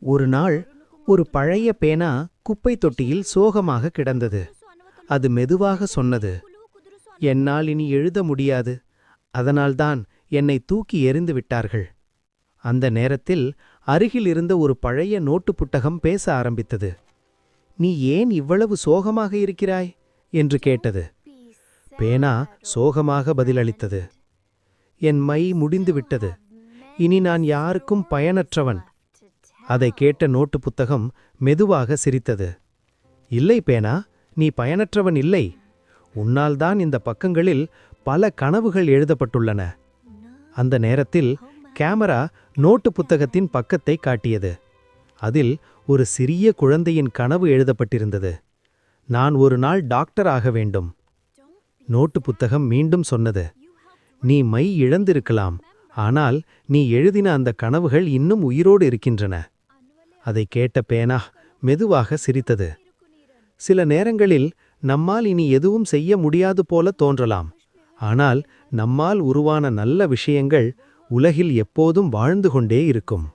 ஒரு நாள் ஒரு பழைய பேனா குப்பை தொட்டியில் சோகமாக கிடந்தது. அது மெதுவாக சொன்னது, என்னால் இனி எழுத முடியாது, அதனால்தான் என்னை தூக்கி எறிந்து விட்டார்கள். அந்த நேரத்தில் அருகில் இருந்த ஒரு பழைய நோட்டு புத்தகம் பேச ஆரம்பித்தது. நீ ஏன் இவ்வளவு சோகமாக இருக்கிறாய் என்று கேட்டது. பேனா சோகமாக பதிலளித்தது, என் மை முடிந்துவிட்டது, இனி நான் யாருக்கும் பயனற்றவன். அதை கேட்ட நோட்டு புத்தகம் மெதுவாக சிரித்தது. இல்லை பேனா, நீ பயனற்றவன் இல்லை. உன்னால்தான் இந்த பக்கங்களில் பல கனவுகள் எழுதப்பட்டுள்ளன. அந்த நேரத்தில் கேமரா நோட்டு புத்தகத்தின் பக்கத்தை காட்டியது. அதில் ஒரு சிறிய குழந்தையின் கனவு எழுதப்பட்டிருந்தது. நான் ஒரு நாள் டாக்டர் ஆக வேண்டும். நோட்டு புத்தகம் மீண்டும் சொன்னது, நீ மை இழந்திருக்கலாம், ஆனால் நீ எழுதின அந்த கனவுகள் இன்னும் உயிரோடு இருக்கின்றன. அதை கேட்ட பேனா மெதுவாக சிரித்தது. சில நேரங்களில் நம்மால் இனி எதுவும் செய்ய முடியாது போல தோன்றலாம். ஆனால் நம்மால் உருவான நல்ல விஷயங்கள் உலகில் எப்போதும் வாழ்ந்து கொண்டே இருக்கும்.